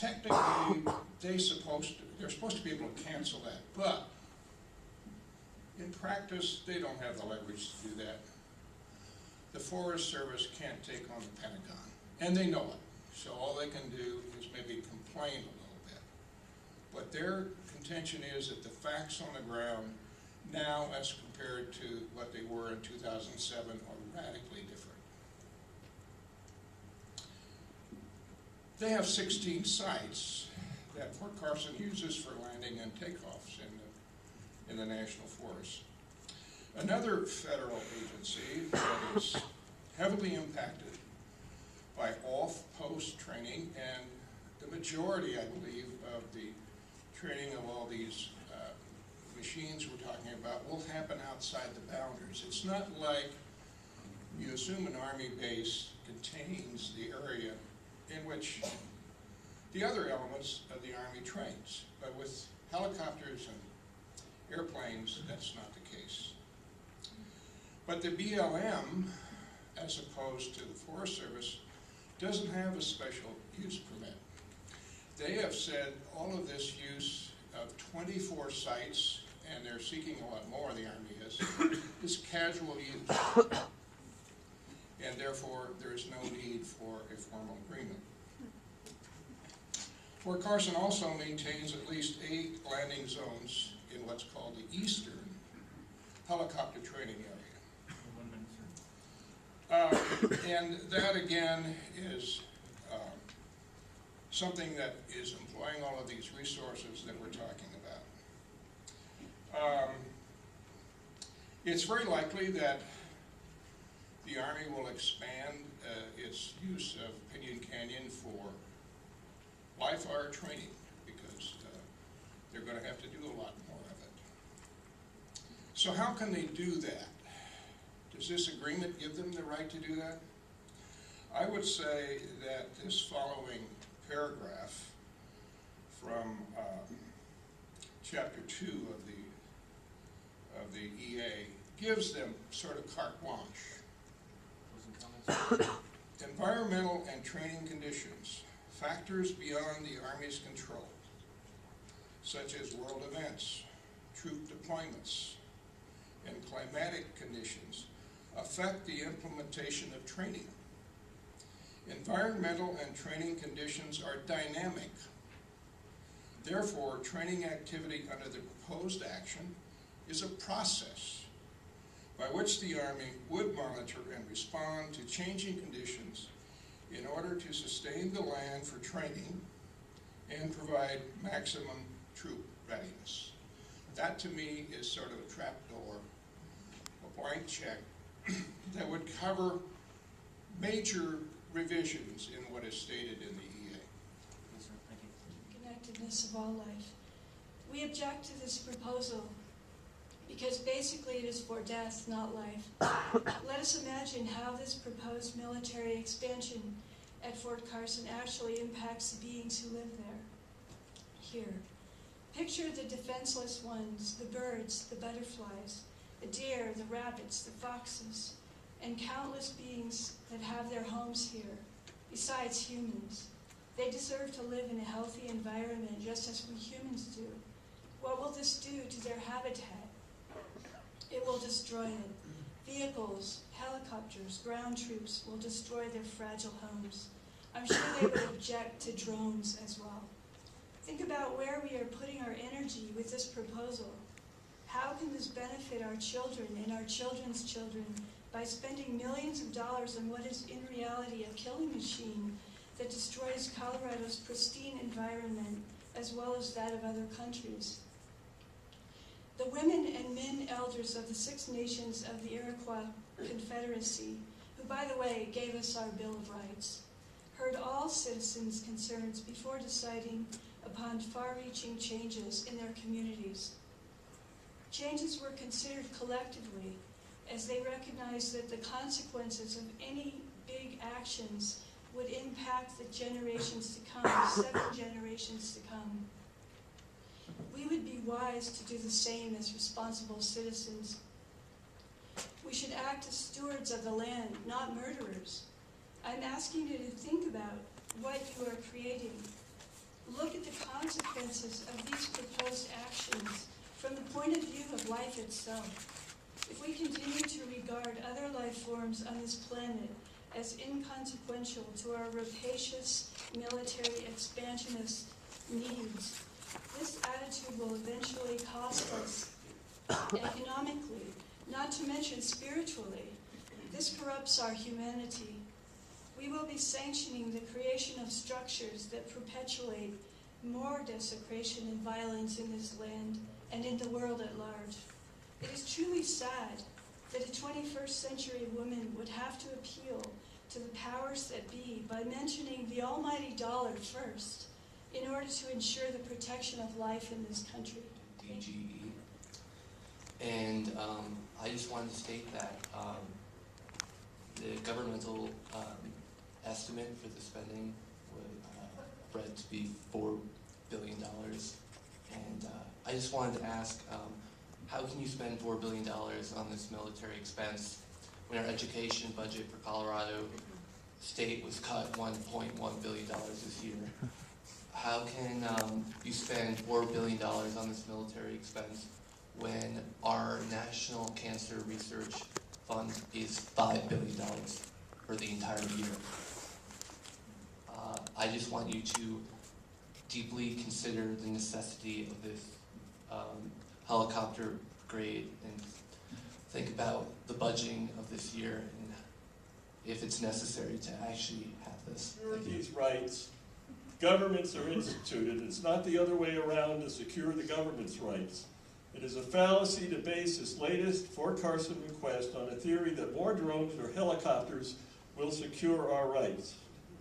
technically, they're supposed to be able to cancel that, but in practice, they don't have the leverage to do that. The Forest Service can't take on the Pentagon, and they know it. So all they can do is maybe complain a little bit. But their contention is that the facts on the ground now, as compared to what they were in 2007, are radically different. They have 16 sites that Fort Carson uses for landing and takeoffs in the National Forest. Another federal agency that is heavily impacted by off-post training, and the majority, I believe, of the training of all these machines we're talking about will happen outside the boundaries. It's not like you assume an Army base contains the area in which the other elements of the Army trains. But with helicopters and airplanes, that's not the case. But the BLM, as opposed to the Forest Service, doesn't have a special use permit. They have said all of this use of 24 sites, and they're seeking a lot more, the Army is casual use. And therefore, there is no need for a formal agreement. Fort Carson also maintains at least 8 landing zones in what's called the Eastern Helicopter Training Area. And that, again, is something that is employing all of these resources that we're talking about. It's very likely that the Army will expand its use of Pinyon Canyon for live fire training, because they're going to have to do a lot more of it. So how can they do that? Does this agreement give them the right to do that? I would say that this following paragraph from Chapter 2 of the EA gives them sort of carte blanche. Environmental and training conditions, factors beyond the Army's control, such as world events, troop deployments, and climatic conditions, affect the implementation of training. Environmental and training conditions are dynamic. Therefore, training activity under the proposed action is a process by which the Army would monitor and respond to changing conditions in order to sustain the land for training and provide maximum troop readiness. That, to me, is sort of a trapdoor, a blank check that would cover major revisions in what is stated in the EA. Yes, sir. Thank you. Connectedness of all life. We object to this proposal because basically it is for death, not life. Let us imagine how this proposed military expansion at Fort Carson actually impacts the beings who live there. Here. Picture the defenseless ones, the birds, the butterflies, the deer, the rabbits, the foxes, and countless beings that have their homes here, besides humans. They deserve to live in a healthy environment just as we humans do. What will this do to their habitat? It will destroy it. Vehicles, helicopters, ground troops will destroy their fragile homes. I'm sure they would object to drones as well. Think about where we are putting our energy with this proposal. How can this benefit our children and our children's children by spending millions of dollars on what is in reality a killing machine that destroys Colorado's pristine environment as well as that of other countries? The women and men elders of the 6 nations of the Iroquois Confederacy, who, by the way, gave us our Bill of Rights, heard all citizens' concerns before deciding upon far-reaching changes in their communities. Changes were considered collectively as they recognized that the consequences of any big actions would impact the generations to come, 7 generations to come. We would be wise to do the same as responsible citizens. We should act as stewards of the land, not murderers. I'm asking you to think about what you are creating. look at the consequences of these proposed actions from the point of view of life itself. If we continue to regard other life forms on this planet as inconsequential to our rapacious military expansionist needs, this attitude will eventually cost us economically, not to mention spiritually. This corrupts our humanity. We will be sanctioning the creation of structures that perpetuate more desecration and violence in this land and in the world at large. It is truly sad that a 21st century woman would have to appeal to the powers that be by mentioning the almighty dollar first in order to ensure the protection of life in this country. DGE. And I just wanted to state that the governmental estimate for the spending was read to be $4 billion. And I just wanted to ask, how can you spend $4 billion on this military expense when our education budget for Colorado State was cut $1.1 billion this year? How can you spend $4 billion on this military expense when our National Cancer Research Fund is $5 billion for the entire year? I just want you to deeply consider the necessity of this helicopter grade and think about the budgeting of this year and if it's necessary to actually have this. These rights, governments are instituted. It's not the other way around to secure the government's rights. It is a fallacy to base this latest Fort Carson request on a theory that more drones or helicopters will secure our rights.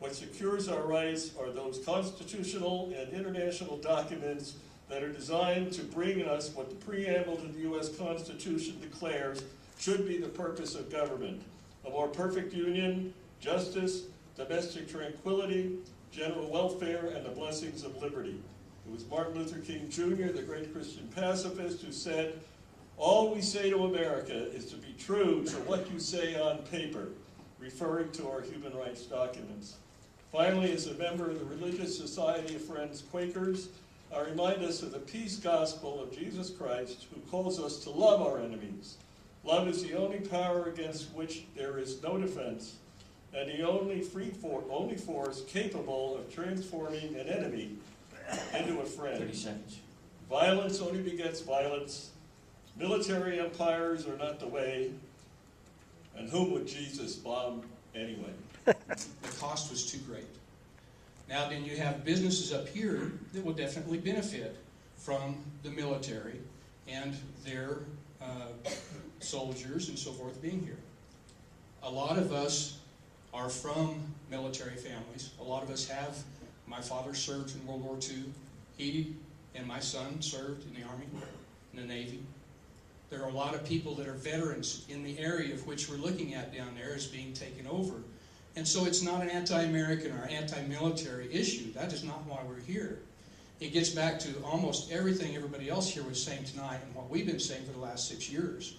What secures our rights are those constitutional and international documents that are designed to bring us what the preamble to the U.S. Constitution declares should be the purpose of government: a more perfect union, justice, domestic tranquility, general welfare, and the blessings of liberty. It was Martin Luther King Jr., the great Christian pacifist, who said, "All we say to America is to be true to what you say on paper," referring to our human rights documents. Finally, as a member of the Religious Society of Friends Quakers, I remind us of the peace gospel of Jesus Christ, who calls us to love our enemies. Love is the only power against which there is no defense, and the only force capable of transforming an enemy into a friend. 30 seconds. Violence only begets violence. Military empires are not the way. And whom would Jesus bomb anyway? The cost was too great. Now then you have businesses up here that will definitely benefit from the military and their soldiers and so forth being here. A lot of us are from military families. A lot of us have. My father served in World War II. He and my son served in the Army, in the Navy. There are a lot of people that are veterans in the area of which we're looking at down there as being taken over. And so it's not an anti-American or anti-military issue. That is not why we're here. It gets back to almost everything everybody else here was saying tonight and what we've been saying for the last 6 years,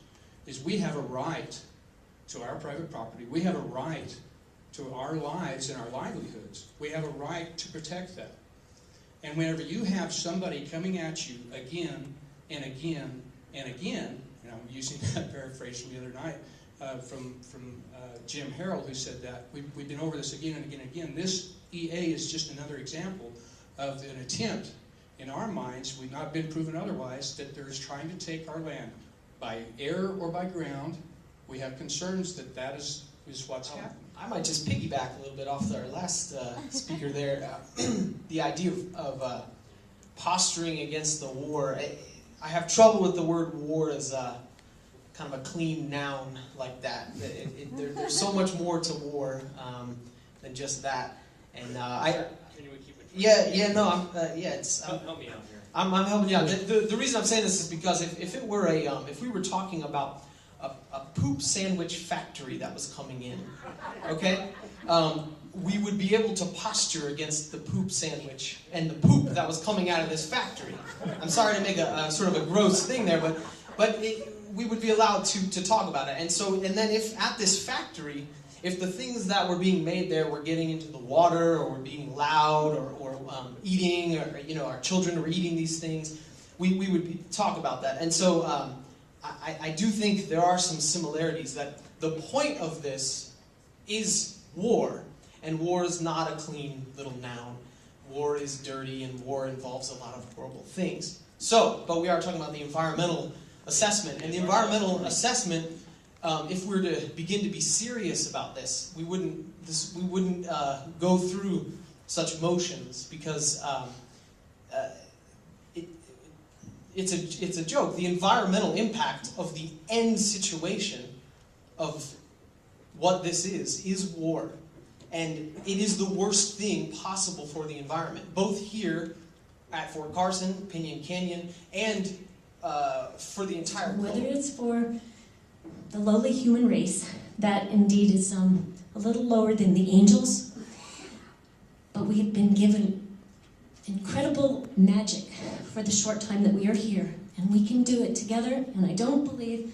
is we have a right to our private property. We have a right to our lives and our livelihoods. We have a right to protect that. And whenever you have somebody coming at you again and again and again, and I'm using that paraphrase from the other night from Jim Harold, who said that, we've been over this again and again and again. This EA is just another example of an attempt in our minds, we've not been proven otherwise, that they're trying to take our land by air or by ground. We have concerns that that is what's happening. I might just piggyback a little bit off our last speaker there. The idea of posturing against the war. I have trouble with the word war as kind of a clean noun like that. There's so much more to war than just that. And Help me out here. I'm helping you out. The reason I'm saying this is because if it were if we were talking about a poop sandwich factory that was coming in, okay, we would be able to posture against the poop sandwich and the poop that was coming out of this factory. I'm sorry to make a sort of a gross thing there, but we would be allowed to talk about it. And then if at this factory, if the things that were being made there were getting into the water, or were being loud, or eating, or our children were eating these things, we would talk about that. And so I do think there are some similarities, that the point of this is war, and war is not a clean little noun. War is dirty, and war involves a lot of horrible things. So, but we are talking about the environmental assessment, and the environmental assessment, if we were to begin to be serious about this, we wouldn't go through such motions, because it's a joke. The environmental impact of the end situation of what this is war. And it is the worst thing possible for the environment, both here at Fort Carson, Pinyon Canyon, and for the entire globe. Whether it's for the lowly human race, that indeed is a little lower than the angels, but we have been given incredible magic for the short time that we are here, and we can do it together, and I don't believe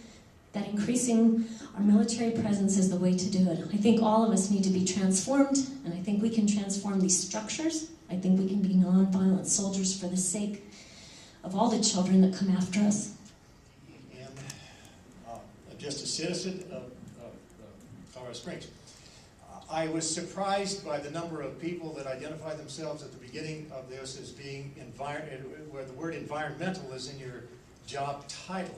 that increasing our military presence is the way to do it. I think all of us need to be transformed, and I think we can transform these structures. I think we can be nonviolent soldiers for the sake of all the children that come after us. And just a citizen of Colorado Springs, I was surprised by the number of people that identified themselves at the beginning of this as being where the word environmental is in your job title.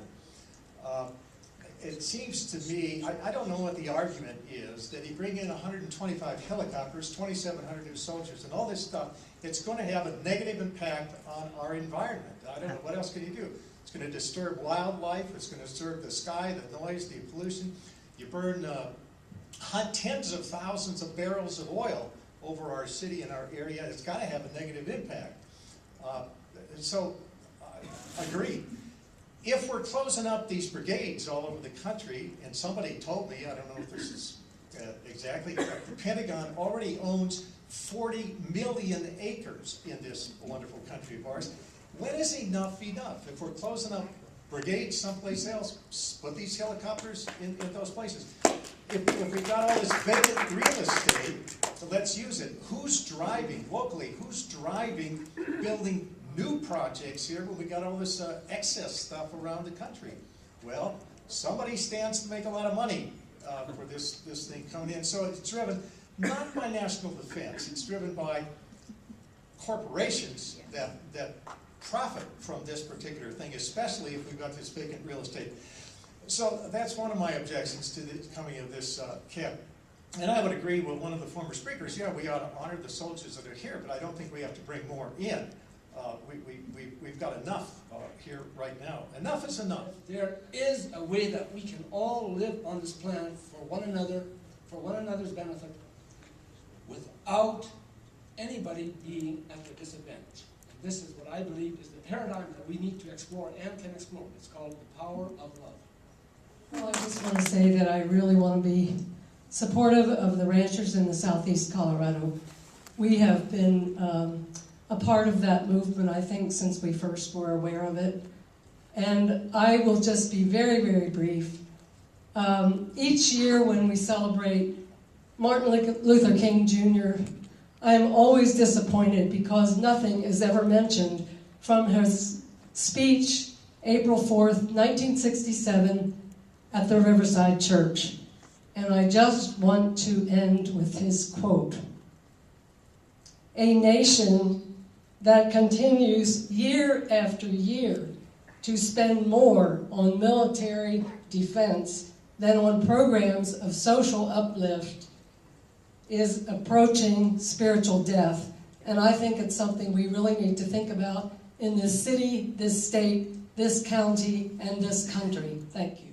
It seems to me, I don't know what the argument is, that you bring in 125 helicopters, 2,700 new soldiers, and all this stuff, it's going to have a negative impact on our environment. I don't know, what else can you do? It's going to disturb wildlife, it's going to disturb the sky, the noise, the pollution. You burn tens of thousands of barrels of oil over our city and our area. It's got to have a negative impact. Agreed. If we're closing up these brigades all over the country, and somebody told me, I don't know if this is exactly correct, the Pentagon already owns 40 million acres in this wonderful country of ours. When is enough enough? If we're closing up brigades someplace else, put these helicopters in those places. If we've got all this vacant real estate, so let's use it. Who's driving locally? Who's driving building new projects here when we got all this excess stuff around the country? Well, somebody stands to make a lot of money for this thing coming in. So it's driven not by national defense. It's driven by corporations that profit from this particular thing, especially if we've got this vacant real estate. So that's one of my objections to the coming of this camp. And I would agree with one of the former speakers. Yeah, we ought to honor the soldiers that are here, but I don't think we have to bring more in. We've got enough here right now. Enough is enough. There is a way that we can all live on this planet for one another, for one another's benefit, without anybody being at a disadvantage. And this is what I believe is the paradigm that we need to explore and can explore. It's called the power of love. Well, I just want to say that I really want to be supportive of the ranchers in the southeast Colorado. We have been a part of that movement, I think, since we first were aware of it. And I will just be very, very brief. Each year when we celebrate Martin Luther King Jr., I am always disappointed because nothing is ever mentioned from his speech, April 4th, 1967, at the Riverside Church. And I just want to end with his quote. "A nation that continues year after year to spend more on military defense than on programs of social uplift is approaching spiritual death." And I think it's something we really need to think about in this city, this state, this county, and this country. Thank you.